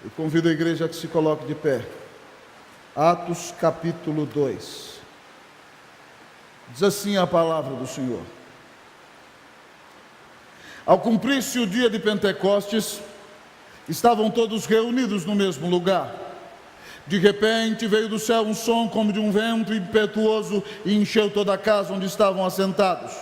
Eu convido a igreja a que se coloque de pé. Atos capítulo 2. Diz assim a palavra do Senhor. Ao cumprir-se o dia de Pentecostes, estavam todos reunidos no mesmo lugar. De repente veio do céu um som como de um vento impetuoso e encheu toda a casa onde estavam assentados.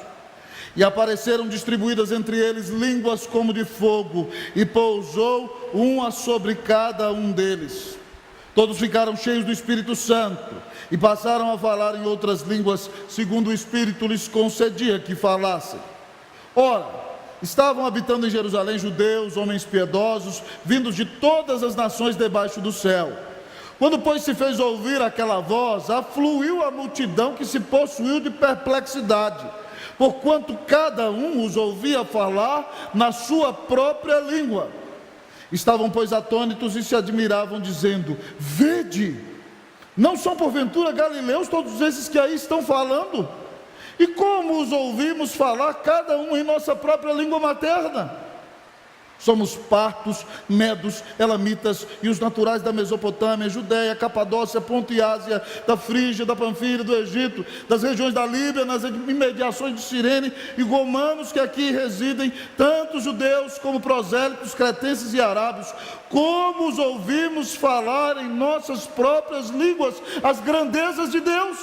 E apareceram distribuídas entre eles línguas como de fogo, e pousou uma sobre cada um deles. Todos ficaram cheios do Espírito Santo, e passaram a falar em outras línguas, segundo o Espírito lhes concedia que falassem. Ora, estavam habitando em Jerusalém judeus, homens piedosos, vindos de todas as nações debaixo do céu. Quando, pois, se fez ouvir aquela voz, afluiu a multidão que se possuiu de perplexidade, porquanto cada um os ouvia falar na sua própria língua. Estavam, pois, atônitos e se admiravam, dizendo: vede, não são porventura galileus todos esses que aí estão falando? E como os ouvimos falar, cada um em nossa própria língua materna? Somos partos, medos, elamitas e os naturais da Mesopotâmia, Judéia, Capadócia, Ponto e Ásia, da Frígia, da Panfilha, do Egito, das regiões da Líbia, nas imediações de Cirene, e romanos que aqui residem, tanto judeus como prosélitos, cretenses e arábios. Como os ouvimos falar em nossas próprias línguas as grandezas de Deus?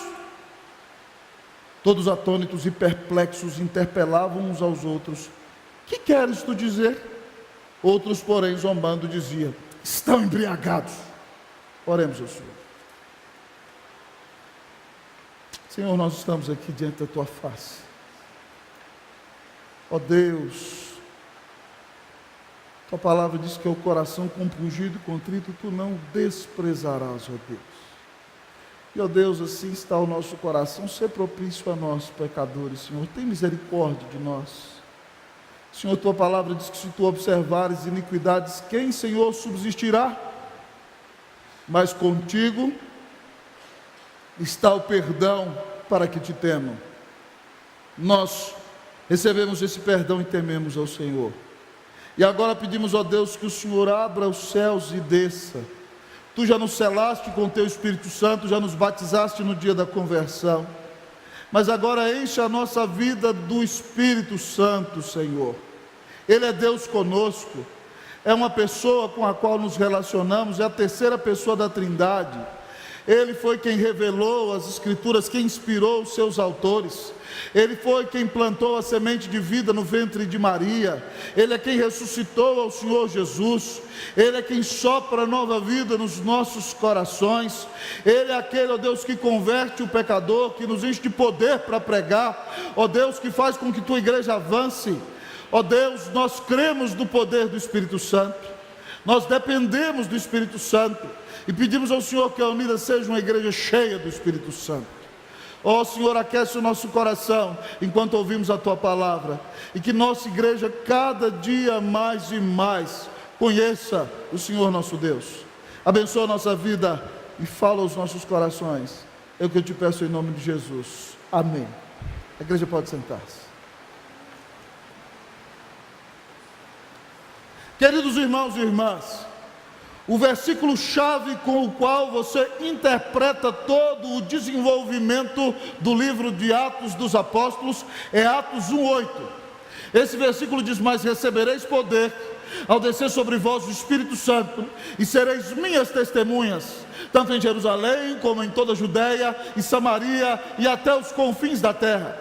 Todos atônitos e perplexos interpelavam uns aos outros: que queres tu dizer? Outros, porém, zombando, diziam: estão embriagados. Oremos ao Senhor. Senhor, nós estamos aqui diante da Tua face. Ó Deus, Tua palavra diz que é o coração compungido e contrito Tu não desprezarás, ó Deus. E ó Deus, assim está o nosso coração. Sê propício a nós, pecadores, Senhor. Tem misericórdia de nós. Senhor, Tua palavra diz que se Tu observares iniquidades, quem, Senhor, subsistirá? Mas contigo está o perdão para que Te temam. Nós recebemos esse perdão e tememos ao Senhor. E agora pedimos, ó Deus, que o Senhor abra os céus e desça. Tu já nos selaste com Teu Espírito Santo, já nos batizaste no dia da conversão. Mas agora enche a nossa vida do Espírito Santo, Senhor. Ele é Deus conosco, é uma pessoa com a qual nos relacionamos, é a terceira pessoa da Trindade. Ele foi quem revelou as Escrituras, quem inspirou os seus autores. Ele foi quem plantou a semente de vida no ventre de Maria. Ele é quem ressuscitou ao Senhor Jesus. Ele é quem sopra nova vida nos nossos corações. Ele é aquele, ó Deus, que converte o pecador, que nos enche de poder para pregar. Ó Deus, que faz com que Tua igreja avance. Ó Deus, nós cremos no poder do Espírito Santo. Nós dependemos do Espírito Santo. E pedimos ao Senhor que a Unida seja uma igreja cheia do Espírito Santo. Ó Senhor, aquece o nosso coração enquanto ouvimos a Tua palavra. E que nossa igreja cada dia mais e mais conheça o Senhor nosso Deus. Abençoa a nossa vida e fala aos nossos corações. É o que eu Te peço em nome de Jesus. Amém. A igreja pode sentar-se. Queridos irmãos e irmãs, o versículo-chave com o qual você interpreta todo o desenvolvimento do livro de Atos dos Apóstolos é Atos 1:8. Esse versículo diz: mas recebereis poder ao descer sobre vós o Espírito Santo, e sereis minhas testemunhas, tanto em Jerusalém como em toda a Judéia e Samaria e até os confins da terra.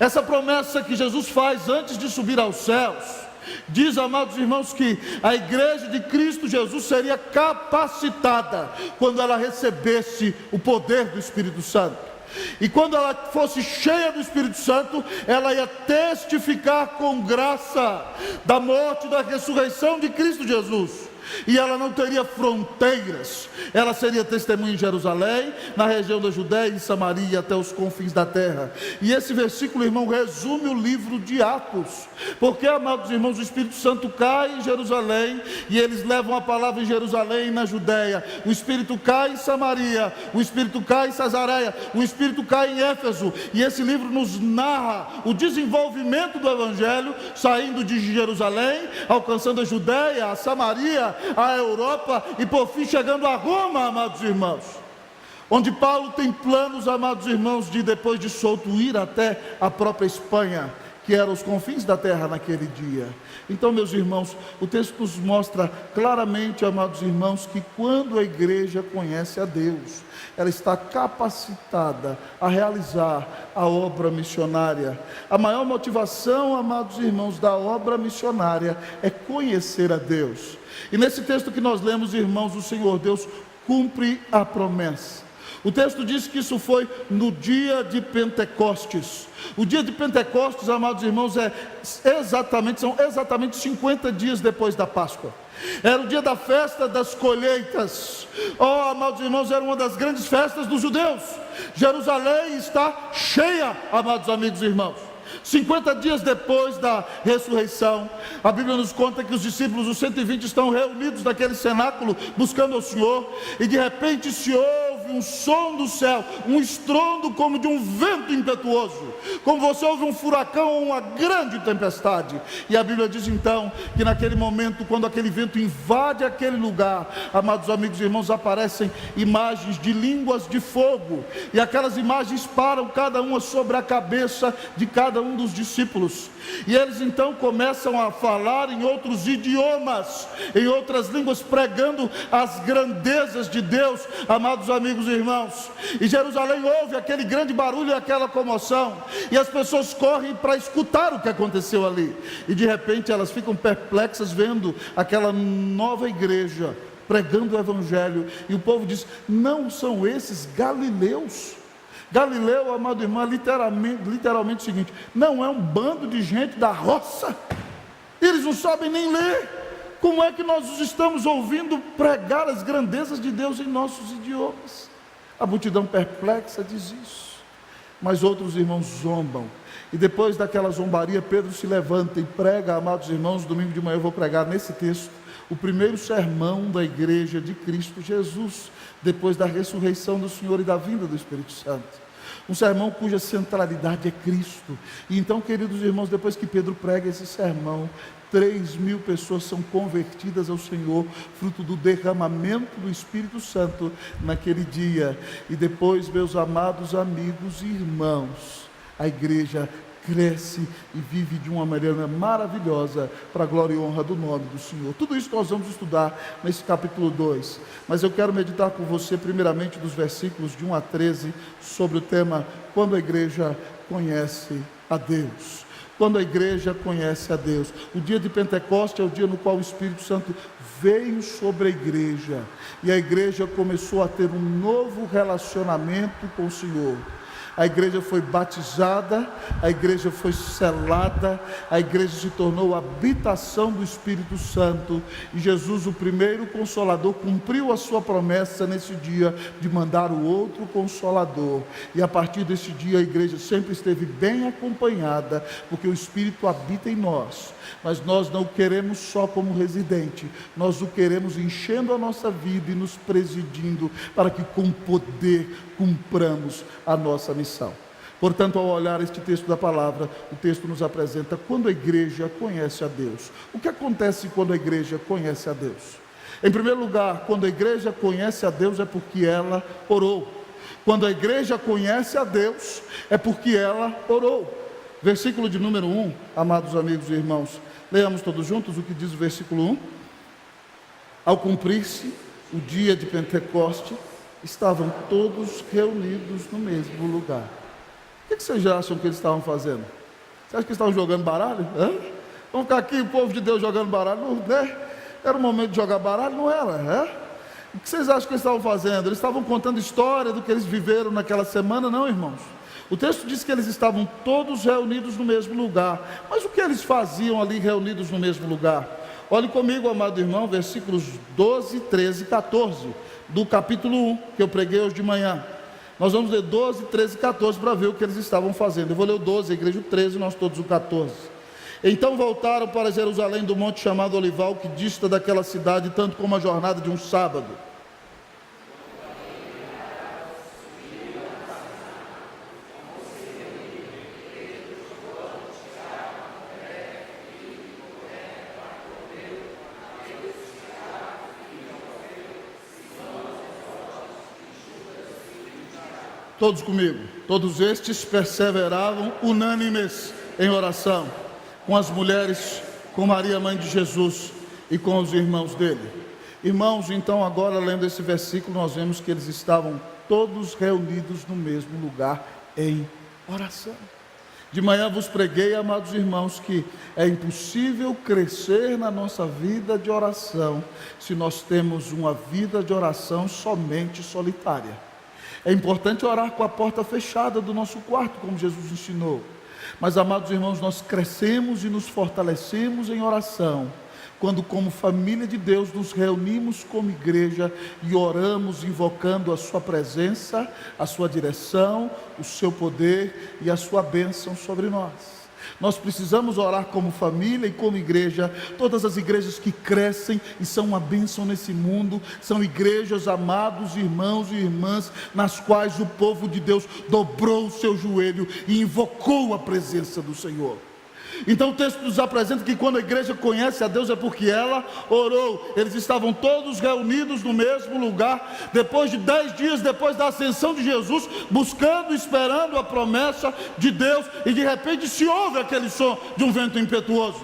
Essa promessa que Jesus faz antes de subir aos céus diz, amados irmãos, que a igreja de Cristo Jesus seria capacitada quando ela recebesse o poder do Espírito Santo. E quando ela fosse cheia do Espírito Santo, ela ia testificar com graça da morte e da ressurreição de Cristo Jesus. E ela não teria fronteiras, ela seria testemunha em Jerusalém, na região da Judéia e Samaria, até os confins da terra. E esse versículo, irmão, resume o livro de Atos, porque, amados irmãos, o Espírito Santo cai em Jerusalém, e eles levam a palavra em Jerusalém e na Judéia. O Espírito cai em Samaria, o Espírito cai em Cesareia, o Espírito cai em Éfeso, e esse livro nos narra o desenvolvimento do Evangelho, saindo de Jerusalém, alcançando a Judéia, a Samaria, a Europa e por fim chegando a Roma, amados irmãos, onde Paulo tem planos, amados irmãos, de depois de solto ir até a própria Espanha, que eram os confins da terra naquele dia. Então, meus irmãos, o texto nos mostra claramente, amados irmãos, que quando a igreja conhece a Deus, ela está capacitada a realizar a obra missionária. A maior motivação, amados irmãos, da obra missionária é conhecer a Deus. E nesse texto que nós lemos, irmãos, o Senhor Deus cumpre a promessa. O texto diz que isso foi no dia de Pentecostes. O dia de Pentecostes, amados irmãos, são exatamente 50 dias depois da Páscoa. Era o dia da festa das colheitas. Oh, amados irmãos, era uma das grandes festas dos judeus. Jerusalém está cheia, amados amigos e irmãos. 50 dias depois da ressurreição, a Bíblia nos conta que os discípulos, os 120, estão reunidos naquele cenáculo, buscando ao Senhor, e de repente se ouve um som do céu, um estrondo como de um vento impetuoso, como você ouve um furacão ou uma grande tempestade. E a Bíblia diz então, que naquele momento, quando aquele vento invade aquele lugar, amados amigos e irmãos, aparecem imagens de línguas de fogo, e aquelas imagens param cada uma sobre a cabeça de cada um dos discípulos, e eles então começam a falar em outros idiomas, em outras línguas, pregando as grandezas de Deus, amados amigos e irmãos. E Jerusalém ouve aquele grande barulho e aquela comoção, e as pessoas correm para escutar o que aconteceu ali, e de repente elas ficam perplexas vendo aquela nova igreja pregando o evangelho, e o povo diz: não são esses galileus? Galileu, amado irmão, é literalmente o seguinte: não é um bando de gente da roça, eles não sabem nem ler. Como é que nós os estamos ouvindo pregar as grandezas de Deus em nossos idiomas? A multidão perplexa diz isso, mas outros irmãos zombam, e depois daquela zombaria, Pedro se levanta e prega, amados irmãos. Domingo de manhã eu vou pregar nesse texto o primeiro sermão da igreja de Cristo Jesus, depois da ressurreição do Senhor e da vinda do Espírito Santo. Um sermão cuja centralidade é Cristo. E então, queridos irmãos, depois que Pedro prega esse sermão, 3.000 pessoas são convertidas ao Senhor, fruto do derramamento do Espírito Santo naquele dia. E depois, meus amados amigos e irmãos, a igreja cresce e vive de uma maneira maravilhosa para a glória e honra do nome do Senhor. Tudo isso nós vamos estudar nesse capítulo 2, mas eu quero meditar com você primeiramente dos versículos de 1 a 13 sobre o tema: quando a igreja conhece a Deus. Quando a igreja conhece a Deus. O dia de Pentecostes é o dia no qual o Espírito Santo veio sobre a igreja, e a igreja começou a ter um novo relacionamento com o Senhor. A igreja foi batizada, a igreja foi selada, a igreja se tornou a habitação do Espírito Santo, e Jesus, o primeiro Consolador, cumpriu a sua promessa nesse dia de mandar o outro Consolador, e a partir desse dia a igreja sempre esteve bem acompanhada, porque o Espírito habita em nós. Mas nós não o queremos só como residente, nós o queremos enchendo a nossa vida e nos presidindo, para que com poder cumpramos a nossa missão. Portanto, ao olhar este texto da palavra, o texto nos apresenta quando a igreja conhece a Deus. O que acontece quando a igreja conhece a Deus? Em primeiro lugar, quando a igreja conhece a Deus é porque ela orou. Quando a igreja conhece a Deus é porque ela orou. Versículo de número 1, amados amigos e irmãos, leamos todos juntos o que diz o versículo 1. Ao cumprir-se o dia de Pentecostes, estavam todos reunidos no mesmo lugar. O que vocês acham que eles estavam fazendo? Você acha que eles estavam jogando baralho? Vamos ficar aqui, o povo de Deus jogando baralho? Não, né? Era o momento de jogar baralho? Não era? O que vocês acham que eles estavam fazendo? Eles estavam contando história do que eles viveram naquela semana? Não, irmãos. O texto diz que eles estavam todos reunidos no mesmo lugar. Mas o que eles faziam ali reunidos no mesmo lugar? Olhe comigo, amado irmão, versículos 12, 13 e 14 do capítulo 1, que eu preguei hoje de manhã. Nós vamos ler 12, 13 e 14 para ver o que eles estavam fazendo. Eu vou ler o 12, a igreja o 13, nós todos o 14. Então voltaram para Jerusalém do monte chamado Olival, que dista daquela cidade tanto como a jornada de um sábado. Todos comigo. Todos estes perseveravam unânimes em oração, com as mulheres, com Maria, mãe de Jesus, e com os irmãos dele. Irmãos, então agora lendo esse versículo, nós vemos que eles estavam todos reunidos no mesmo lugar em oração. De manhã vos preguei, amados irmãos, que é impossível crescer na nossa vida de oração se nós temos uma vida de oração somente solitária. É importante orar com a porta fechada do nosso quarto, como Jesus ensinou. Mas, amados irmãos, nós crescemos e nos fortalecemos em oração quando, como família de Deus, nos reunimos como igreja e oramos invocando a sua presença, a sua direção, o seu poder e a sua bênção sobre nós. Nós precisamos orar como família e como igreja. Todas as igrejas que crescem e são uma bênção nesse mundo são igrejas, amados irmãos e irmãs, nas quais o povo de Deus dobrou o seu joelho e invocou a presença do Senhor. Então o texto nos apresenta que quando a igreja conhece a Deus é porque ela orou. Eles estavam todos reunidos no mesmo lugar, depois de 10 dias depois da ascensão de Jesus, buscando, esperando a promessa de Deus, e de repente se ouve aquele som de um vento impetuoso.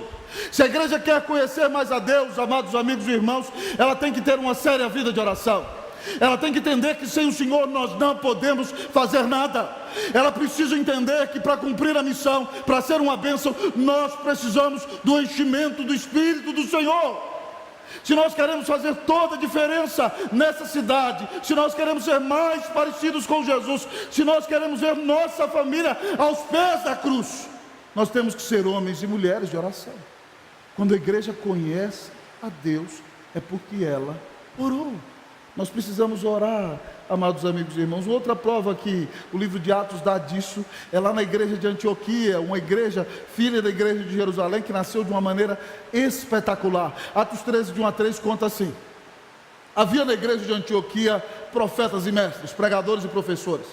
Se a igreja quer conhecer mais a Deus, amados amigos e irmãos, ela tem que ter uma séria vida de oração. Ela tem que entender que sem o Senhor nós não podemos fazer nada. Ela precisa entender que para cumprir a missão, para ser uma bênção, nós precisamos do enchimento do Espírito do Senhor. Se nós queremos fazer toda a diferença nessa cidade, se nós queremos ser mais parecidos com Jesus, se nós queremos ver nossa família aos pés da cruz, nós temos que ser homens e mulheres de oração. Quando a igreja conhece a Deus, é porque ela orou. Nós precisamos orar, amados amigos e irmãos. Outra prova que o livro de Atos dá disso é lá na igreja de Antioquia, uma igreja, filha da igreja de Jerusalém, que nasceu de uma maneira espetacular. Atos 13, de 1 a 3, conta assim: havia na igreja de Antioquia profetas e mestres, pregadores e professores.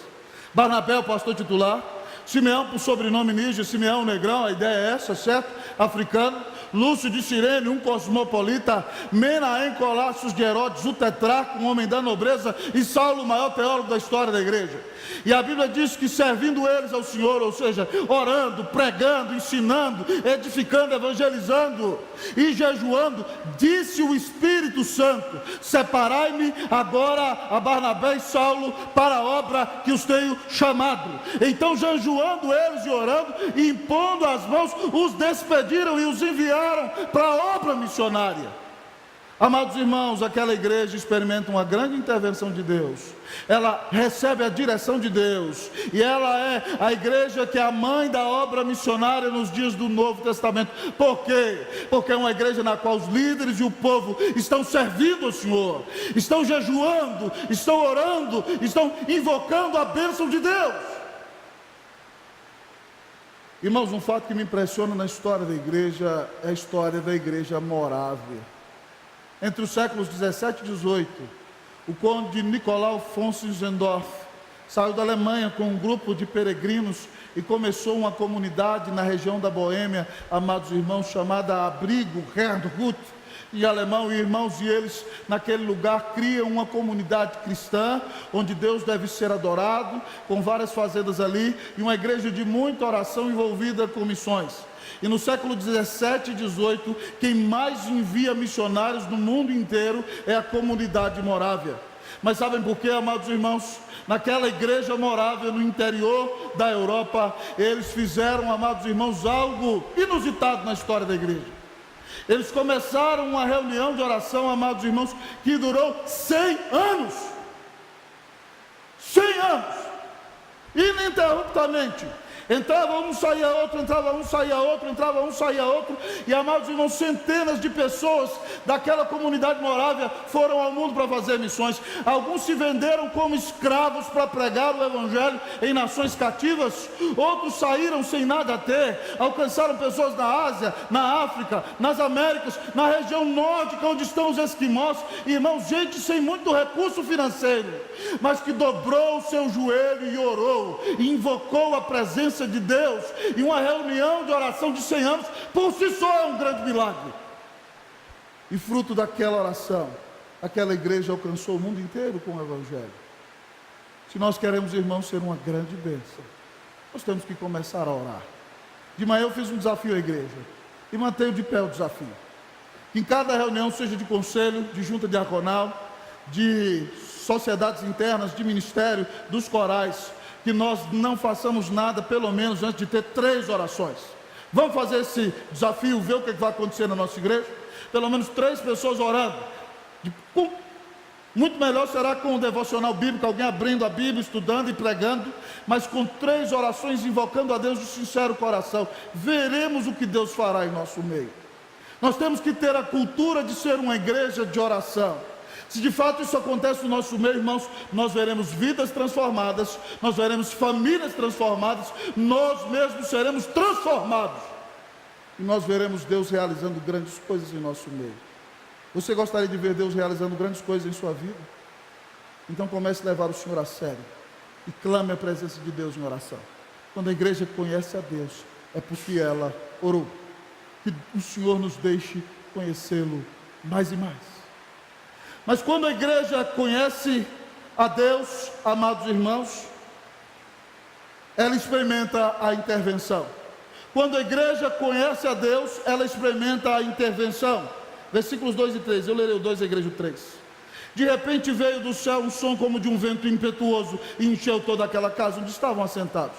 Barnabé, o pastor titular; Simeão, por sobrenome Níger, Simeão Negrão, a ideia é essa, certo? Africano. Lúcio de Cirene, um cosmopolita; Menahem Colácios de Herodes, o tetrarca, um homem da nobreza; e Saulo, o maior teólogo da história da igreja. E a Bíblia diz que servindo eles ao Senhor, ou seja, orando, pregando, ensinando, edificando, evangelizando e jejuando, disse o Espírito Santo: separai-me agora a Barnabé e Saulo para a obra que os tenho chamado. Então, jejuando eles e orando, e impondo as mãos, os despediram e os enviaram para a obra missionária. Amados irmãos, aquela igreja experimenta uma grande intervenção de Deus. Ela recebe a direção de Deus, e ela é a igreja que é a mãe da obra missionária nos dias do Novo Testamento. Por quê? Porque é uma igreja na qual os líderes e o povo estão servindo ao Senhor, estão jejuando, estão orando, estão invocando a bênção de Deus. Irmãos, um fato que me impressiona na história da igreja é a história da igreja morávia. Entre os séculos 17 e 18, o conde Nicolau von Zinzendorf saiu da Alemanha com um grupo de peregrinos e começou uma comunidade na região da Boêmia, amados irmãos, chamada Abrigo Herdhut, em alemão. E irmãos, e eles naquele lugar criam uma comunidade cristã, onde Deus deve ser adorado, com várias fazendas ali, e uma igreja de muita oração envolvida com missões. E no século 17 e 18, quem mais envia missionários no mundo inteiro é a comunidade morávia. Mas sabem por quê, amados irmãos? Naquela igreja morávia no interior da Europa, eles fizeram, amados irmãos, algo inusitado na história da igreja. Eles começaram uma reunião de oração, amados irmãos, que durou 100 anos. 100 anos, ininterruptamente. Entrava um, saía outro, entrava um, saía outro, entrava um, saía outro. E, amados irmãos, centenas de pessoas daquela comunidade morávia foram ao mundo para fazer missões. Alguns se venderam como escravos para pregar o evangelho em nações cativas. Outros saíram sem nada a ter, alcançaram pessoas na Ásia, na África, nas Américas, na região nórdica onde estão os esquimós. Irmãos, gente sem muito recurso financeiro, mas que dobrou o seu joelho e orou, e invocou a presença de Deus. E uma reunião de oração de 100 anos por si só é um grande milagre. E fruto daquela oração, aquela igreja alcançou o mundo inteiro com o evangelho. Se nós queremos, irmãos, ser uma grande bênção, nós temos que começar a orar. De manhã eu fiz um desafio à igreja e mantenho de pé o desafio. Que em cada reunião, seja de conselho, de junta diaconal, de sociedades internas, de ministério, dos corais, que nós não façamos nada, pelo menos antes de ter 3 orações. Vamos fazer esse desafio, ver o que vai acontecer na nossa igreja? Pelo menos 3 pessoas orando. Muito melhor será com o devocional bíblico, alguém abrindo a Bíblia, estudando e pregando, mas com 3 orações, invocando a Deus de sincero coração. Veremos o que Deus fará em nosso meio. Nós temos que ter a cultura de ser uma igreja de oração. Se de fato isso acontece no nosso meio, irmãos, nós veremos vidas transformadas, nós veremos famílias transformadas, nós mesmos seremos transformados, e nós veremos Deus realizando grandes coisas em nosso meio. Você gostaria de ver Deus realizando grandes coisas em sua vida? Então comece a levar o Senhor a sério e clame a presença de Deus em oração. Quando a igreja conhece a Deus, é porque ela orou. Que o Senhor nos deixe conhecê-lo mais e mais. Mas quando a igreja conhece a Deus, amados irmãos, ela experimenta a intervenção. Quando a igreja conhece a Deus, ela experimenta a intervenção. Versículos 2 e 3, eu lerei o 2 e a igreja o 3. De repente veio do céu um som como de um vento impetuoso e encheu toda aquela casa onde estavam assentados.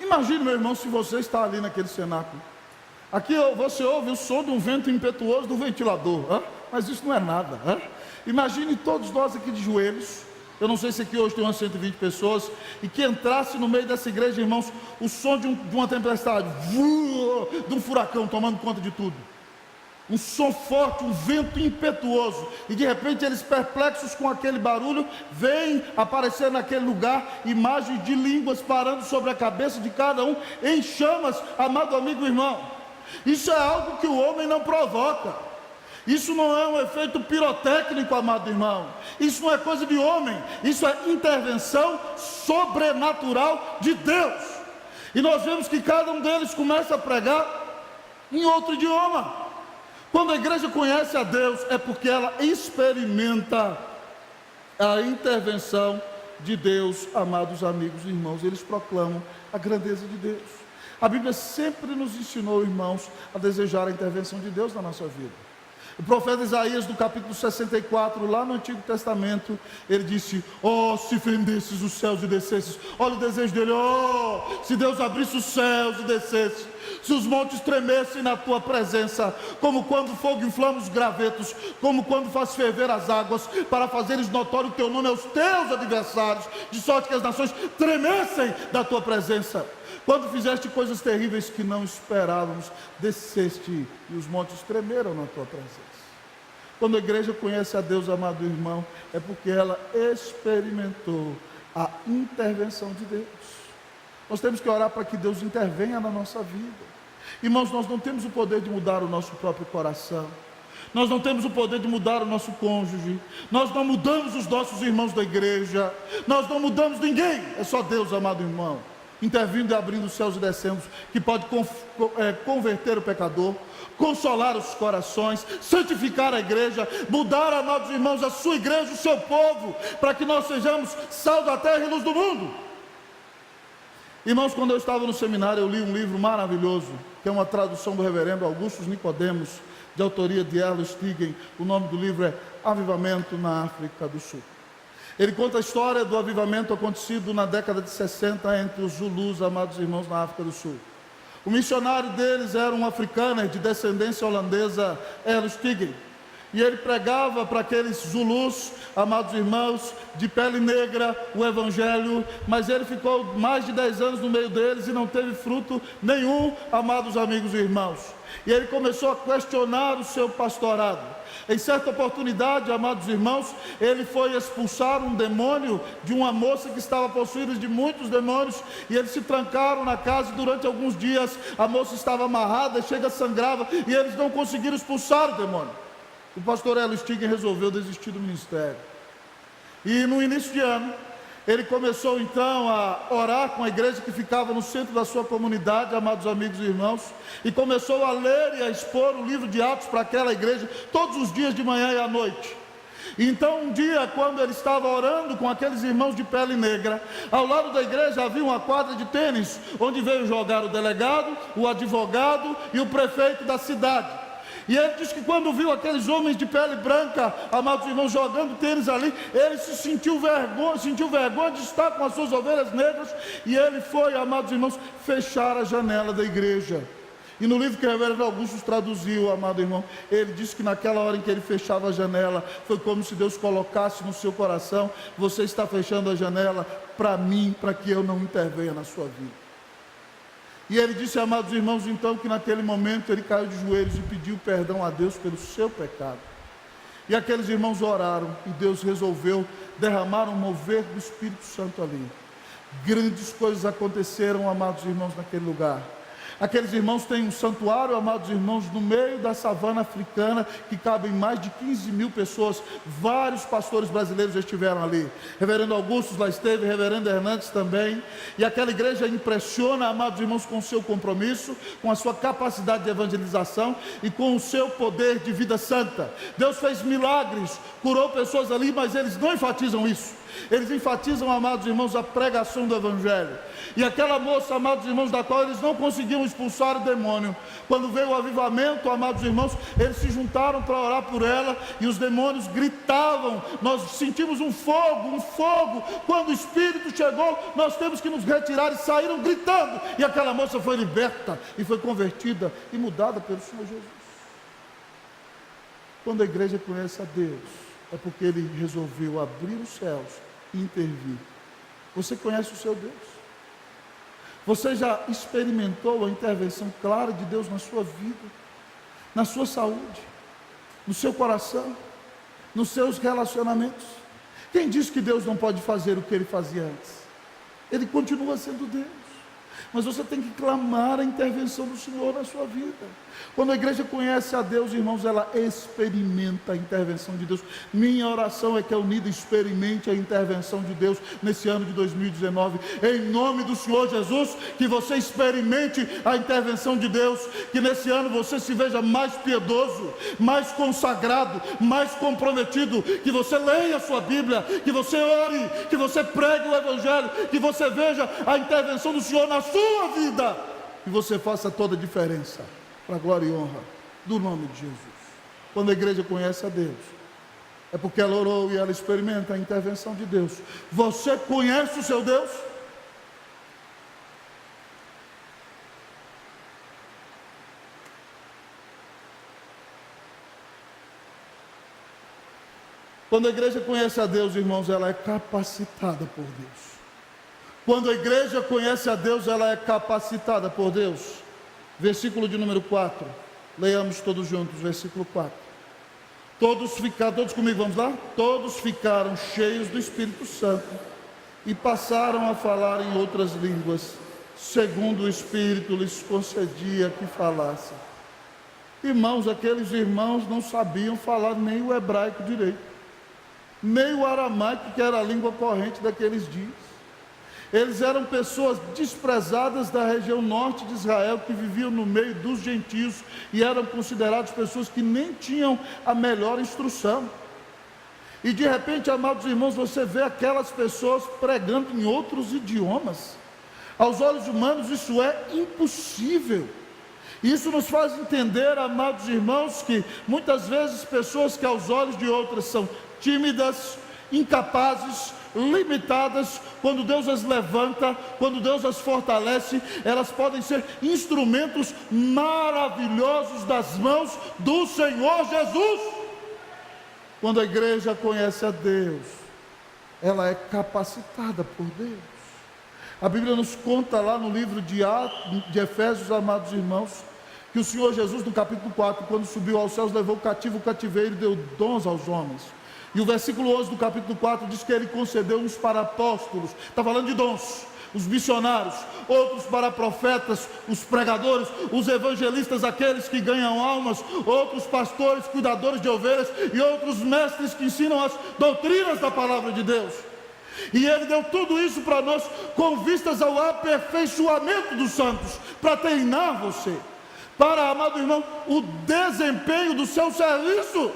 Imagine, meu irmão, se você está ali naquele cenáculo. Aqui você ouve o som de um vento impetuoso do ventilador, mas isso não é nada. Imagine todos nós aqui de joelhos. Eu não sei se aqui hoje tem umas 120 pessoas, e que entrasse no meio dessa igreja, irmãos, o som de uma tempestade, de um furacão tomando conta de tudo. Um som forte, um vento impetuoso, e de repente eles, perplexos com aquele barulho, veem aparecer naquele lugar imagens de línguas parando sobre a cabeça de cada um em chamas. Amado amigo e irmão, isso é algo que o homem não provoca. Isso não é um efeito pirotécnico, amado irmão. Isso não é coisa de homem. Isso é intervenção sobrenatural de Deus. E nós vemos que cada um deles começa a pregar em outro idioma. Quando a igreja conhece a Deus, é porque ela experimenta a intervenção de Deus. Amados amigos e irmãos, eles proclamam a grandeza de Deus. A Bíblia sempre nos ensinou, irmãos, a desejar a intervenção de Deus na nossa vida. O profeta Isaías, no capítulo 64, lá no Antigo Testamento, ele disse: oh, se fendesses os céus e descesses. Olha o desejo dele: oh, se Deus abrisse os céus e descesse, se os montes tremessem na tua presença, como quando o fogo inflama os gravetos, como quando faz ferver as águas, para fazeres notório o teu nome aos teus adversários, de sorte que as nações tremessem da tua presença. Quando fizeste coisas terríveis que não esperávamos, desceste e os montes tremeram na tua presença. Quando a igreja conhece a Deus, amado irmão, é porque ela experimentou a intervenção de Deus. Nós temos que orar para que Deus intervenha na nossa vida. Irmãos, nós não temos o poder de mudar o nosso próprio coração. Nós não temos o poder de mudar o nosso cônjuge. Nós não mudamos os nossos irmãos da igreja. Nós não mudamos ninguém. É só Deus, amado irmão, intervindo e abrindo os céus e descendo, que pode converter o pecador, consolar os corações, santificar a igreja, mudar, amados irmãos, a sua igreja, o seu povo, para que nós sejamos sal da terra e luz do mundo. Irmãos, quando eu estava no seminário, eu li um livro maravilhoso, que é uma tradução do reverendo Augustus Nicodemos, de autoria de Erlo Stigen. O nome do livro é Avivamento na África do Sul. Ele conta a história do avivamento acontecido na década de 60 entre os Zulus, amados irmãos, na África do Sul. O missionário deles era um africano de descendência holandesa, Erlo Stigen. E ele pregava para aqueles Zulus, amados irmãos, de pele negra, o evangelho, mas ele ficou mais de 10 anos no meio deles e não teve fruto nenhum, amados amigos e irmãos. E ele começou a questionar o seu pastorado. Em certa oportunidade, amados irmãos, ele foi expulsar um demônio de uma moça que estava possuída de muitos demônios, e eles se trancaram na casa, e durante alguns dias a moça estava amarrada, chega, sangrava, e eles não conseguiram expulsar o demônio. O pastor Erlo Stigen resolveu desistir do ministério. E no início de ano, Ele começou então a orar com a igreja que ficava no centro da sua comunidade, amados amigos e irmãos, e começou a ler e a expor o livro de Atos para aquela igreja todos os dias de manhã e à noite. Então um dia, quando ele estava orando com aqueles irmãos de pele negra, ao lado da igreja havia uma quadra de tênis, onde veio jogar o delegado, o advogado e o prefeito da cidade. E ele diz que quando viu aqueles homens de pele branca, amados irmãos, jogando tênis ali, ele sentiu vergonha de estar com as suas ovelhas negras, e ele foi, amados irmãos, fechar a janela da igreja. E no livro que o reverendo Augusto traduziu, amado irmão, ele disse que naquela hora em que ele fechava a janela, foi como se Deus colocasse no seu coração: você está fechando a janela para mim, para que eu não intervenha na sua vida. E ele disse, amados irmãos, então, que naquele momento ele caiu de joelhos e pediu perdão a Deus pelo seu pecado. E aqueles irmãos oraram, e Deus resolveu derramar um mover do Espírito Santo ali. Grandes coisas aconteceram, amados irmãos, naquele lugar. Aqueles irmãos têm um santuário, amados irmãos, no meio da savana africana, que cabem mais de 15 mil pessoas. Vários pastores brasileiros estiveram ali. Reverendo Augusto lá esteve, reverendo Hernandes também. E aquela igreja impressiona, amados irmãos, com o seu compromisso, com a sua capacidade de evangelização e com o seu poder de vida santa. Deus fez milagres, curou pessoas ali, mas eles não enfatizam isso. Eles enfatizam, amados irmãos, a pregação do Evangelho. E aquela moça, amados irmãos, da qual eles não conseguiam expulsar o demônio, quando veio o avivamento, amados irmãos, eles se juntaram para orar por ela, e os demônios gritavam: nós sentimos um fogo, quando o Espírito chegou, nós temos que nos retirar, e saíram gritando, e aquela moça foi liberta, e foi convertida, e mudada pelo Senhor Jesus. Quando a igreja conhece a Deus, é porque Ele resolveu abrir os céus e intervir. Você conhece o seu Deus? Você já experimentou a intervenção clara de Deus na sua vida, na sua saúde, no seu coração, nos seus relacionamentos? Quem diz que Deus não pode fazer o que Ele fazia antes? Ele continua sendo Deus, mas você tem que clamar a intervenção do Senhor na sua vida. Quando a igreja conhece a Deus, irmãos, ela experimenta a intervenção de Deus. Minha oração é que a Unida experimente a intervenção de Deus nesse ano de 2019, em nome do Senhor Jesus. Que você experimente a intervenção de Deus, que nesse ano você se veja mais piedoso, mais consagrado, mais comprometido, que você leia a sua Bíblia, que você ore, que você pregue o Evangelho, que você veja a intervenção do Senhor na sua vida, e você faça toda a diferença, para a glória e honra do nome de Jesus. Quando a igreja conhece a Deus, é porque ela orou e ela experimenta a intervenção de Deus. Você conhece o seu Deus? Quando a igreja conhece a Deus, irmãos, ela é capacitada por Deus. Quando a igreja conhece a Deus, ela é capacitada por Deus. Versículo de número 4, leiamos todos juntos, versículo 4. Todos comigo, vamos lá? Todos ficaram cheios do Espírito Santo e passaram a falar em outras línguas, segundo o Espírito lhes concedia que falassem. Irmãos, aqueles irmãos não sabiam falar nem o hebraico direito, nem o aramaico, que era a língua corrente daqueles dias. Eles eram pessoas desprezadas da região norte de Israel, que viviam no meio dos gentios, e eram considerados pessoas que nem tinham a melhor instrução. E de repente, amados irmãos, você vê aquelas pessoas pregando em outros idiomas. Aos olhos humanos isso é impossível. Isso nos faz entender, amados irmãos, que muitas vezes pessoas que aos olhos de outras são tímidas, incapazes, limitadas, quando Deus as levanta, quando Deus as fortalece, elas podem ser instrumentos maravilhosos das mãos do Senhor Jesus. Quando a igreja conhece a Deus, ela é capacitada por Deus. A Bíblia nos conta lá no livro de Efésios, amados irmãos, que o Senhor Jesus, no capítulo 4, quando subiu aos céus, levou cativo o cativeiro e deu dons aos homens. E o versículo 11 do capítulo 4 diz que Ele concedeu uns para apóstolos, está falando de dons, os missionários, outros para profetas, os pregadores, os evangelistas, aqueles que ganham almas, outros pastores, cuidadores de ovelhas, e outros mestres que ensinam as doutrinas da palavra de Deus. E Ele deu tudo isso para nós com vistas ao aperfeiçoamento dos santos, para treinar você, para, amado irmão, o desempenho do seu serviço.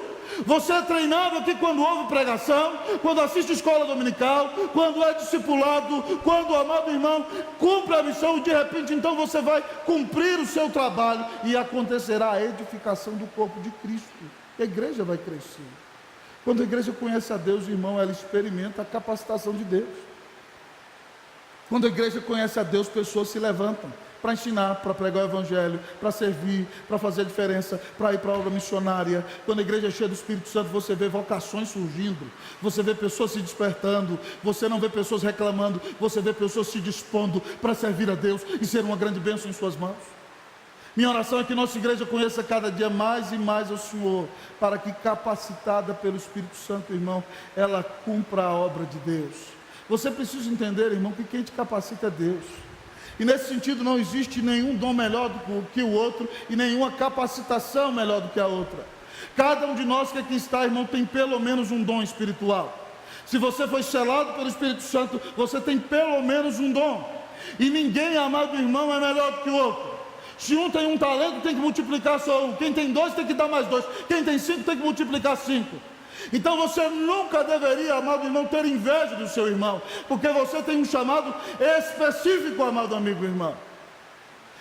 Você é treinado aqui quando ouve pregação, quando assiste escola dominical, quando é discipulado, quando, amado irmão, cumpre a missão e de repente então você vai cumprir o seu trabalho e acontecerá a edificação do corpo de Cristo. A igreja vai crescer. Quando a igreja conhece a Deus, irmão, ela experimenta a capacitação de Deus. Quando a igreja conhece a Deus, pessoas se levantam para ensinar, para pregar o evangelho, para servir, para fazer a diferença, para ir para a obra missionária. Quando a igreja é cheia do Espírito Santo, você vê vocações surgindo, você vê pessoas se despertando, você não vê pessoas reclamando, você vê pessoas se dispondo para servir a Deus e ser uma grande bênção em suas mãos. Minha oração é que nossa igreja conheça cada dia mais e mais ao Senhor, para que, capacitada pelo Espírito Santo, irmão, ela cumpra a obra de Deus. Você precisa entender, irmão, que quem te capacita é Deus. E nesse sentido não existe nenhum dom melhor do que o outro e nenhuma capacitação melhor do que a outra. Cada um de nós que aqui está, irmão, tem pelo menos um dom espiritual. Se você foi selado pelo Espírito Santo, você tem pelo menos um dom. E ninguém, amado irmão, é melhor do que o outro. Se um tem um talento, tem que multiplicar só um. Quem tem 2 tem que dar mais 2. Quem tem 5 tem que multiplicar 5. Então você nunca deveria, amado irmão, ter inveja do seu irmão, porque você tem um chamado específico, amado amigo e irmão,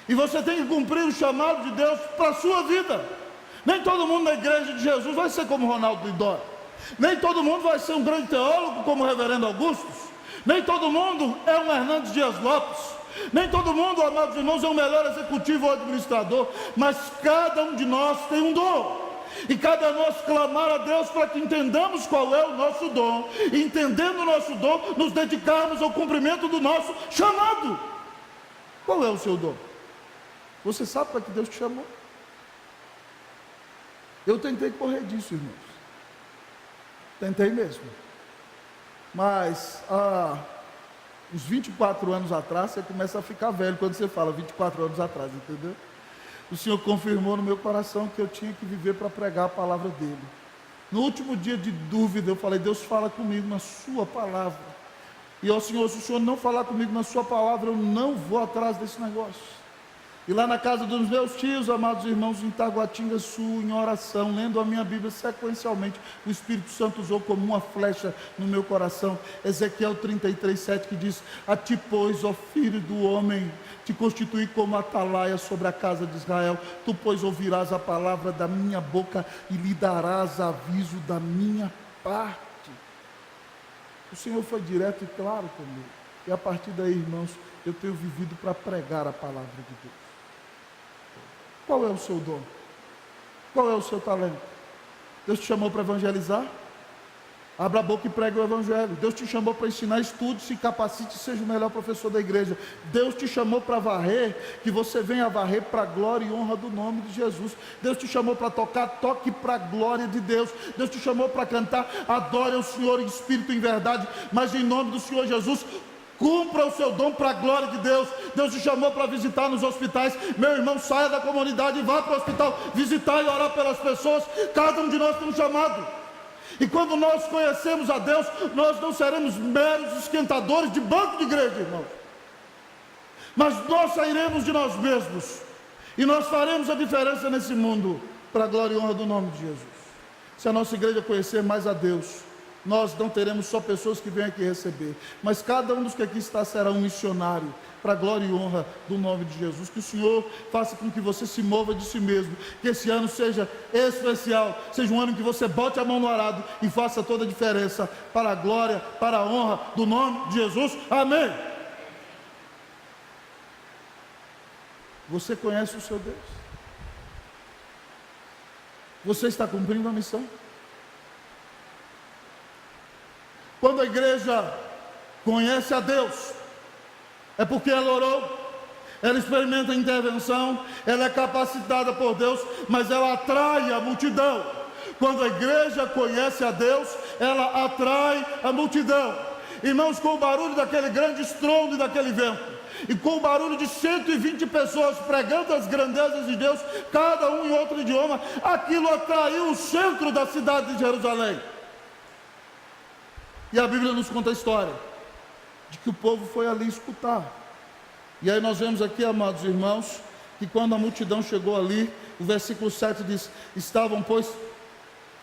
e você tem que cumprir o chamado de Deus para a sua vida. Nem todo mundo na igreja de Jesus vai ser como Ronaldo Lidório, nem todo mundo vai ser um grande teólogo como o reverendo Augustus, nem todo mundo é um Hernandes Dias Lopes, nem todo mundo, amados irmãos, é um melhor executivo ou administrador, mas cada um de nós tem um dom. E cabe a nós clamar a Deus para que entendamos qual é o nosso dom, e entendendo o nosso dom, nos dedicarmos ao cumprimento do nosso chamado. Qual é o seu dom? Você sabe para que Deus te chamou? Eu tentei correr disso, irmãos. Tentei mesmo. Mas há uns 24 anos atrás, você começa a ficar velho quando você fala 24 anos atrás, entendeu? O Senhor confirmou no meu coração que eu tinha que viver para pregar a palavra dEle. No último dia de dúvida, eu falei: Deus, fala comigo na sua palavra. E ó Senhor, se o Senhor não falar comigo na sua palavra, eu não vou atrás desse negócio. E lá na casa dos meus tios, amados irmãos, em Taguatinga Sul, em oração, lendo a minha Bíblia sequencialmente, o Espírito Santo usou como uma flecha no meu coração, Ezequiel 33:7, que diz: a ti, pois, ó filho do homem, te constituí como atalaia sobre a casa de Israel, tu, pois, ouvirás a palavra da minha boca e lhe darás aviso da minha parte. O Senhor foi direto e claro comigo, e a partir daí, irmãos, eu tenho vivido para pregar a palavra de Deus. Qual é o seu dom? Qual é o seu talento? Deus te chamou para evangelizar? Abra a boca e pregue o evangelho. Deus te chamou para ensinar, estude, se capacite e seja o melhor professor da igreja. Deus te chamou para varrer, que você venha varrer para a glória e honra do nome de Jesus. Deus te chamou para tocar, toque para a glória de Deus. Deus te chamou para cantar, adore ao Senhor em espírito e em verdade, mas em nome do Senhor Jesus, cumpra o seu dom para a glória de Deus. Deus te chamou para visitar nos hospitais. Meu irmão, saia da comunidade e vá para o hospital visitar e orar pelas pessoas. Cada um de nós tem um chamado. E quando nós conhecemos a Deus, nós não seremos meros esquentadores de banco de igreja, irmãos, mas nós sairemos de nós mesmos e nós faremos a diferença nesse mundo para a glória e honra do nome de Jesus. Se a nossa igreja conhecer mais a Deus, nós não teremos só pessoas que vêm aqui receber, mas cada um dos que aqui está será um missionário para a glória e honra do nome de Jesus. Que o Senhor faça com que você se mova de si mesmo, que esse ano seja especial, seja um ano em que você bote a mão no arado e faça toda a diferença para a glória, para a honra do nome de Jesus. Amém. Você conhece o seu Deus? Você está cumprindo a missão? Quando a igreja conhece a Deus, é porque ela orou, ela experimenta a intervenção, ela é capacitada por Deus, mas ela atrai a multidão. Quando a igreja conhece a Deus, ela atrai a multidão. Irmãos, com o barulho daquele grande estrondo e daquele vento, e com o barulho de 120 pessoas pregando as grandezas de Deus, cada um em outro idioma, aquilo atraiu o centro da cidade de Jerusalém. E a Bíblia nos conta a história. de que o povo foi ali escutar. E aí nós vemos aqui, amados irmãos, que quando a multidão chegou ali, o versículo 7 diz: estavam, pois,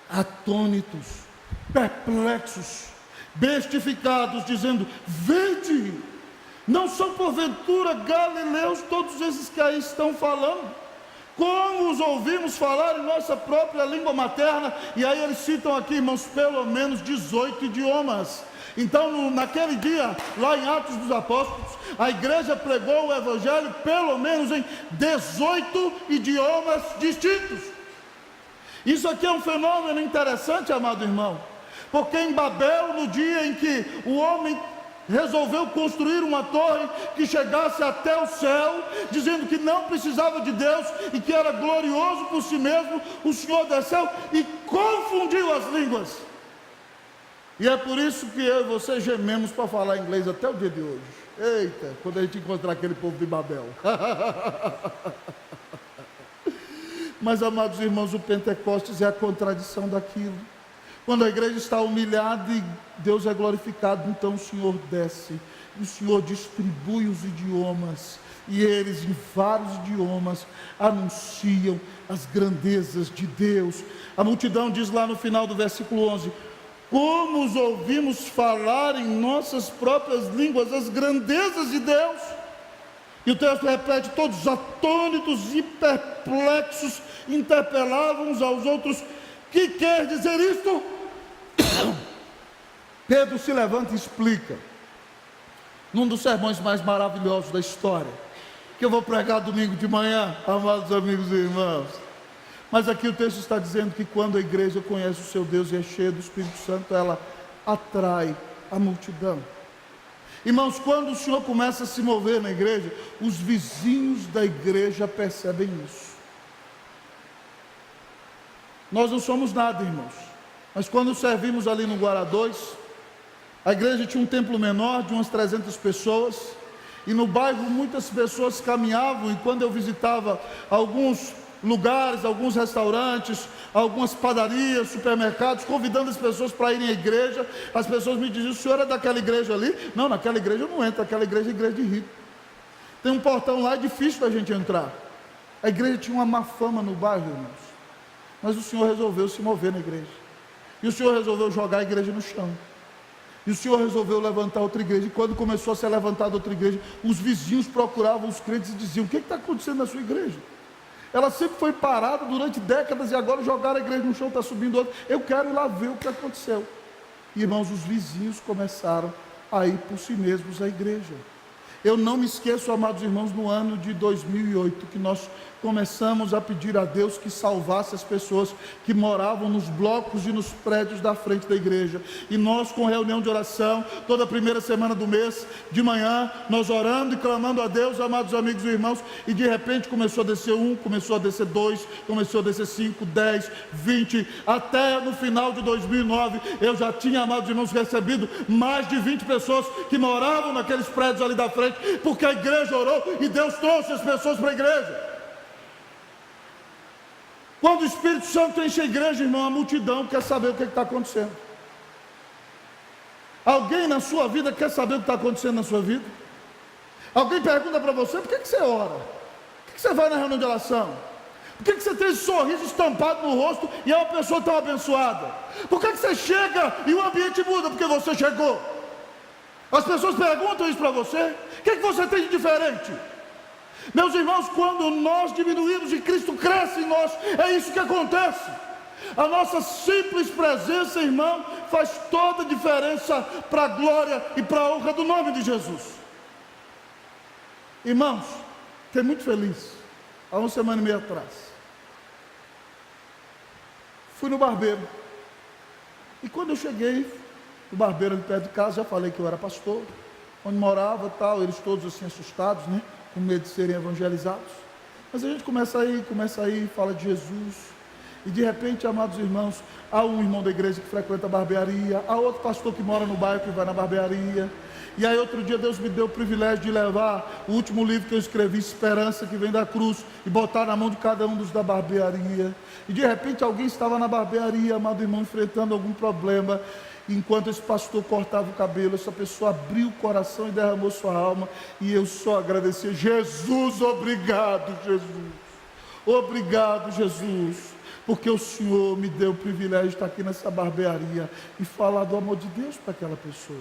atônitos, perplexos, bestificados, dizendo: vede, não são porventura galileus todos esses que aí estão falando? Como os ouvimos falar em nossa própria língua materna? E aí eles citam aqui, irmãos, pelo menos 18 idiomas. Então, naquele dia, lá em Atos dos Apóstolos, a igreja pregou o evangelho pelo menos em 18 idiomas distintos. Isso aqui é um fenômeno interessante, amado irmão, porque em Babel, no dia em que o homem resolveu construir uma torre que chegasse até o céu, dizendo que não precisava de Deus e que era glorioso por si mesmo, o Senhor desceu e confundiu as línguas. E é por isso que eu e você gememos para falar inglês até o dia de hoje. Eita, quando a gente encontrar aquele povo de Babel. Mas, amados irmãos, o Pentecostes é a contradição daquilo. Quando a igreja está humilhada e Deus é glorificado, então o Senhor desce, e o Senhor distribui os idiomas, e eles em vários idiomas anunciam as grandezas de Deus. A multidão diz lá no final do versículo 11: como os ouvimos falar em nossas próprias línguas as grandezas de Deus. E o texto repete: todos atônitos e perplexos interpelavam uns aos outros: que quer dizer isto? Pedro se levanta e explica, num dos sermões mais maravilhosos da história, que eu vou pregar domingo de manhã, amados amigos e irmãos. Mas aqui o texto está dizendo que quando a igreja conhece o seu Deus e é cheia do Espírito Santo, ela atrai a multidão. Irmãos, quando o Senhor começa a se mover na igreja, os vizinhos da igreja percebem isso. Nós não somos nada, irmãos, mas quando servimos ali no Guará 2, a igreja tinha um templo menor, de umas 300 pessoas, e no bairro muitas pessoas caminhavam, e quando eu visitava alguns lugares, alguns restaurantes, algumas padarias, supermercados, convidando as pessoas para irem à igreja, as pessoas me diziam: o senhor é daquela igreja ali? Não, naquela igreja eu não entro, aquela igreja é igreja de rico. Tem um portão lá, é difícil da gente entrar. A igreja tinha uma má fama no bairro, irmãos, mas o Senhor resolveu se mover na igreja, e o Senhor resolveu jogar a igreja no chão, e o Senhor resolveu levantar outra igreja. E quando começou a ser levantada outra igreja, os vizinhos procuravam os crentes e diziam: o que está acontecendo na sua igreja? Ela sempre foi parada durante décadas e agora jogaram a igreja no chão, está subindo outra. Eu quero ir lá ver o que aconteceu. Irmãos, os vizinhos começaram a ir por si mesmos à igreja. Eu não me esqueço, amados irmãos, no ano de 2008, que nós começamos a pedir a Deus que salvasse as pessoas que moravam nos blocos e nos prédios da frente da igreja. E nós, com reunião de oração, toda a primeira semana do mês, de manhã, nós orando e clamando a Deus, amados amigos e irmãos, e de repente começou a descer 1, começou a descer 2, começou a descer 5, 10, 20, até no final de 2009, eu já tinha, amados irmãos, recebido mais de 20 pessoas que moravam naqueles prédios ali da frente, porque a igreja orou e Deus trouxe as pessoas para a igreja. Quando o Espírito Santo enche a igreja, irmão, a multidão quer saber o que está acontecendo. Alguém na sua vida quer saber o que está acontecendo na sua vida? Alguém pergunta para você: por que você ora? Por que você vai na reunião de oração? Por que você tem esse sorriso estampado no rosto e é uma pessoa tão abençoada? Por que você chega e o ambiente muda? Porque você chegou. As pessoas perguntam isso para você: o que você tem de diferente? Meus irmãos, quando nós diminuímos e Cristo cresce em nós, é isso que acontece. A nossa simples presença, irmão, faz toda a diferença para a glória e para a honra do nome de Jesus. Irmãos, fiquei muito feliz, há uma semana e meia atrás, fui no barbeiro, e quando eu cheguei, o barbeiro ali perto de casa, já falei que eu era pastor, onde morava e tal, eles todos assim assustados, né? Com medo de serem evangelizados. Mas a gente começa a ir, fala de Jesus. E de repente, amados irmãos, há um irmão da igreja que frequenta a barbearia, há outro pastor que mora no bairro que vai na barbearia. E aí outro dia Deus me deu o privilégio de levar o último livro que eu escrevi, Esperança, que vem da cruz, e botar na mão de cada um dos da barbearia. E de repente alguém estava na barbearia, amado irmão, enfrentando algum problema. Enquanto esse pastor cortava o cabelo, essa pessoa abriu o coração e derramou sua alma. E eu só agradecia: Jesus, obrigado, Jesus. Obrigado, Jesus, porque o Senhor me deu o privilégio de estar aqui nessa barbearia e falar do amor de Deus para aquela pessoa.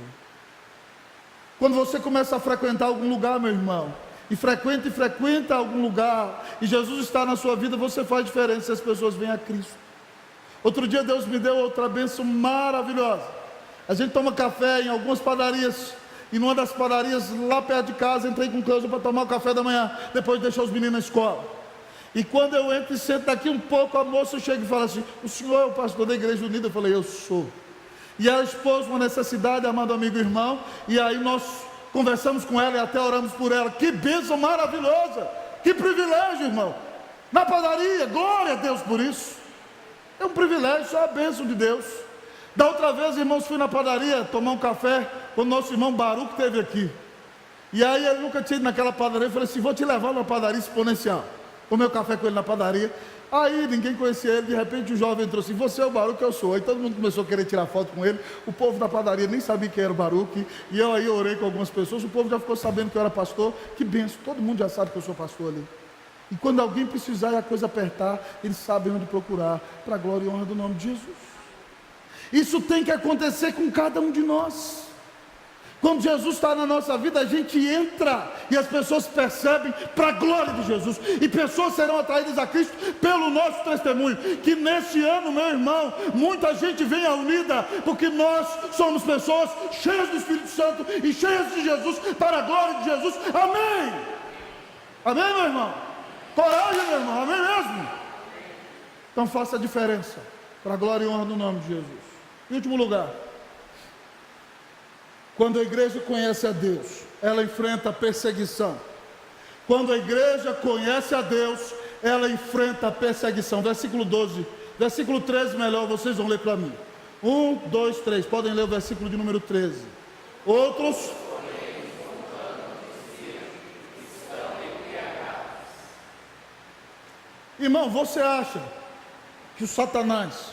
Quando você começa a frequentar algum lugar, meu irmão, e frequenta algum lugar, e Jesus está na sua vida, você faz diferença se as pessoas vêm a Cristo. Outro dia Deus me deu outra bênção maravilhosa. A gente toma café em algumas padarias, e numa das padarias lá perto de casa, entrei com o Cleusa para tomar o café da manhã, depois de deixar os meninos na escola. E quando eu entro e sento daqui um pouco, a moça chega e fala assim: o senhor é o pastor da Igreja Unida? Eu falei: eu sou. E ela expôs uma necessidade, amado amigo e irmão, e aí nós conversamos com ela e até oramos por ela. Que bênção maravilhosa, que privilégio, irmão, na padaria, glória a Deus por isso. É um privilégio, só a bênção de Deus. Da outra vez, irmãos, fui na padaria tomar um café com o nosso irmão Baruch, que esteve aqui. E aí ele nunca tinha ido naquela padaria. Eu falei assim: vou te levar numa padaria exponencial. Tomei o café com ele na padaria. Aí ninguém conhecia ele, de repente o jovem entrou assim: você é o Baruch? Eu sou. Aí todo mundo começou a querer tirar foto com ele. O povo da padaria nem sabia quem era o Baruch. E eu aí orei com algumas pessoas. O povo já ficou sabendo que eu era pastor. Que benção, todo mundo já sabe que eu sou pastor ali. E quando alguém precisar e a coisa apertar, eles sabem onde procurar, para a glória e honra do nome de Jesus. Isso tem que acontecer com cada um de nós. Quando Jesus está na nossa vida, a gente entra e as pessoas percebem para a glória de Jesus. E pessoas serão atraídas a Cristo pelo nosso testemunho. Que nesse ano, meu irmão, muita gente venha unida, porque nós somos pessoas cheias do Espírito Santo e cheias de Jesus, para a glória de Jesus. Amém! Amém, meu irmão? Coragem, meu irmão, amém mesmo? Então faça a diferença, para a glória e honra do nome de Jesus. Em último lugar, quando a igreja conhece a Deus, ela enfrenta a perseguição. Quando a igreja conhece a Deus, ela enfrenta a perseguição. Versículo 12, versículo 13 melhor, vocês vão ler para mim. 1, 2, 3, podem ler o versículo de número 13. Outros... Irmão, você acha que o Satanás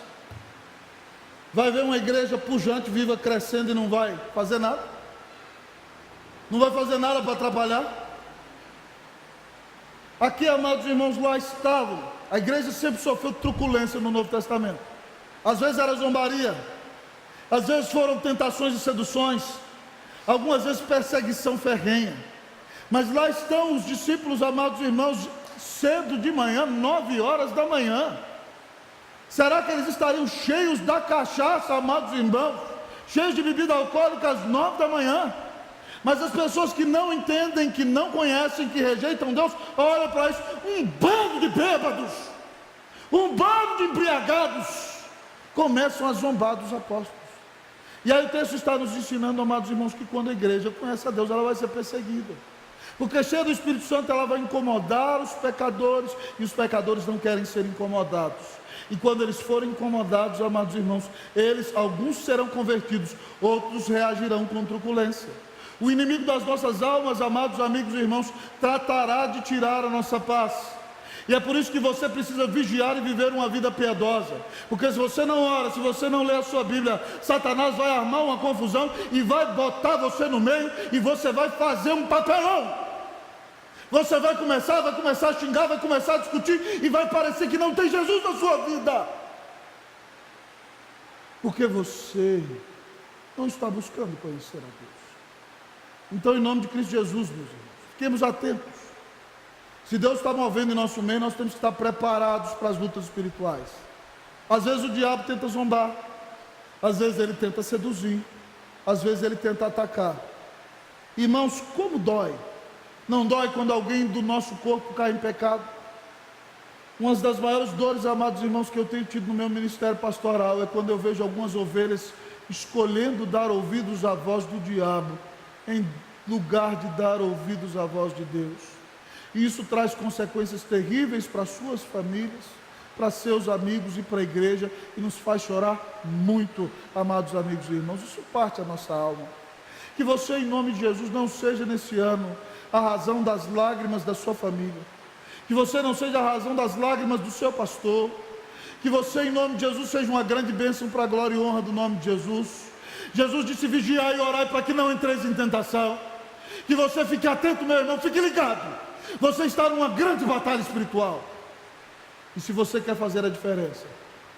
vai ver uma igreja pujante, viva, crescendo e não vai fazer nada? Não vai fazer nada para atrapalhar? Aqui, amados irmãos, lá estavam. A igreja sempre sofreu truculência no Novo Testamento. Às vezes era zombaria, às vezes foram tentações e seduções, algumas vezes perseguição ferrenha. Mas lá estão os discípulos, amados irmãos, cedo de manhã, 9 horas da manhã. Será que eles estariam cheios da cachaça, amados irmãos, cheios de bebida alcoólica às 9 da manhã? Mas as pessoas que não entendem, que não conhecem, que rejeitam Deus, olham para isso: um bando de bêbados, um bando de embriagados, começam a zombar dos apóstolos. E aí o texto está nos ensinando, amados irmãos, que quando a igreja conhece a Deus, ela vai ser perseguida, porque cheia do Espírito Santo, ela vai incomodar os pecadores, e os pecadores não querem ser incomodados. E quando eles forem incomodados, amados irmãos, alguns serão convertidos, outros reagirão com truculência. O inimigo das nossas almas, amados amigos e irmãos, tratará de tirar a nossa paz. E é por isso que você precisa vigiar e viver uma vida piedosa, porque se você não ora, se você não lê a sua Bíblia, Satanás vai armar uma confusão e vai botar você no meio, e você vai fazer um papelão. Você vai começar a xingar, vai começar a discutir, e vai parecer que não tem Jesus na sua vida, porque você não está buscando conhecer a Deus. Então, em nome de Cristo Jesus, meus irmãos, fiquemos atentos. Se Deus está movendo em nosso meio, nós temos que estar preparados para as lutas espirituais. Às vezes o diabo tenta zombar, às vezes ele tenta seduzir, às vezes ele tenta atacar. Irmãos, como dói? Não dói quando alguém do nosso corpo cai em pecado? Uma das maiores dores, amados irmãos, que eu tenho tido no meu ministério pastoral é quando eu vejo algumas ovelhas escolhendo dar ouvidos à voz do diabo, em lugar de dar ouvidos à voz de Deus. E isso traz consequências terríveis para suas famílias, para seus amigos e para a igreja, e nos faz chorar muito, amados amigos e irmãos. Isso parte a nossa alma. Que você, em nome de Jesus, não seja nesse ano a razão das lágrimas da sua família, que você não seja a razão das lágrimas do seu pastor, que você, em nome de Jesus, seja uma grande bênção para a glória e honra do nome de Jesus. Jesus disse: vigiai e orai para que não entreis em tentação. Que você fique atento, meu irmão, fique ligado. Você está numa grande batalha espiritual. E se você quer fazer a diferença,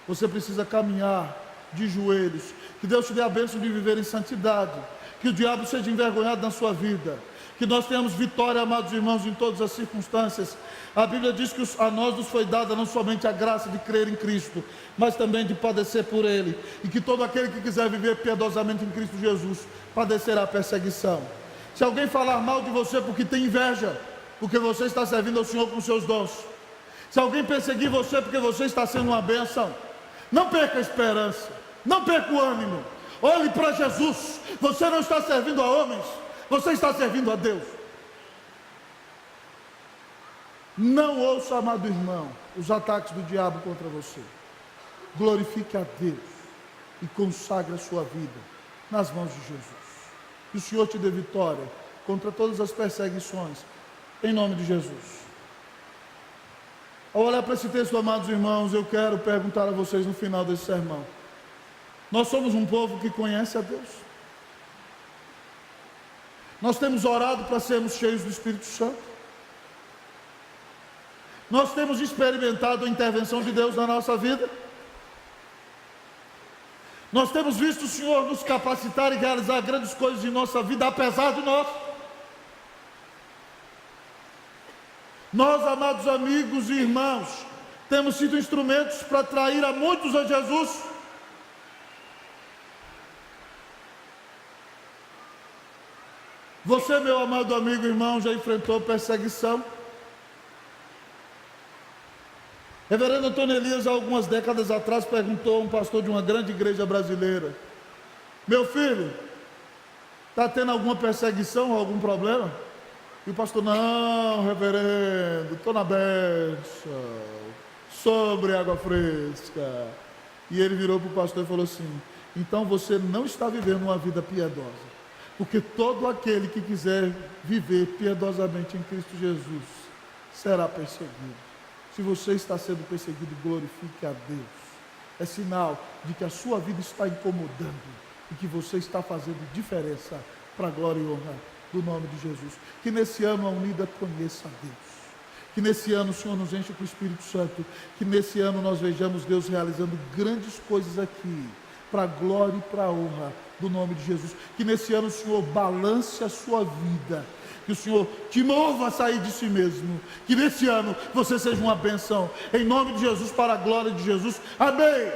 você precisa caminhar de joelhos. Que Deus te dê a bênção de viver em santidade. Que o diabo seja envergonhado na sua vida. Que nós tenhamos vitória, amados irmãos, em todas as circunstâncias. A Bíblia diz que a nós nos foi dada não somente a graça de crer em Cristo, mas também de padecer por Ele. E que todo aquele que quiser viver piedosamente em Cristo Jesus, padecerá perseguição. Se alguém falar mal de você porque tem inveja, porque você está servindo ao Senhor com seus dons, se alguém perseguir você porque você está sendo uma bênção, não perca a esperança, não perca o ânimo, olhe para Jesus. Você não está servindo a homens, você está servindo a Deus. Não ouça, amado irmão, os ataques do diabo contra você. Glorifique a Deus e consagre a sua vida nas mãos de Jesus. Que o Senhor te dê vitória contra todas as perseguições, em nome de Jesus. Ao olhar para esse texto, amados irmãos, eu quero perguntar a vocês no final desse sermão: nós somos um povo que conhece a Deus? Nós temos orado para sermos cheios do Espírito Santo? Nós temos experimentado a intervenção de Deus na nossa vida? Nós temos visto o Senhor nos capacitar e realizar grandes coisas em nossa vida, apesar de nós? Nós, amados amigos e irmãos, temos sido instrumentos para atrair a muitos a Jesus? Você, meu amado amigo e irmão, já enfrentou perseguição? Reverendo Antônio Elias, há algumas décadas atrás, perguntou a um pastor de uma grande igreja brasileira: meu filho, está tendo alguma perseguição, algum problema? E o pastor: não, reverendo, estou na bênção, sobre água fresca. E ele virou para o pastor e falou assim: então você não está vivendo uma vida piedosa, porque todo aquele que quiser viver piedosamente em Cristo Jesus será perseguido. Se você está sendo perseguido, glorifique a Deus. É sinal de que a sua vida está incomodando e que você está fazendo diferença para a glória e honra do nome de Jesus. Que nesse ano a Unida conheça a Deus. Que nesse ano o Senhor nos enche com o Espírito Santo. Que nesse ano nós vejamos Deus realizando grandes coisas aqui, para a glória e para a honra do nome de Jesus. Que nesse ano o Senhor balance a sua vida. Que o Senhor te mova a sair de si mesmo. Que nesse ano você seja uma bênção. Em nome de Jesus, para a glória de Jesus. Amém.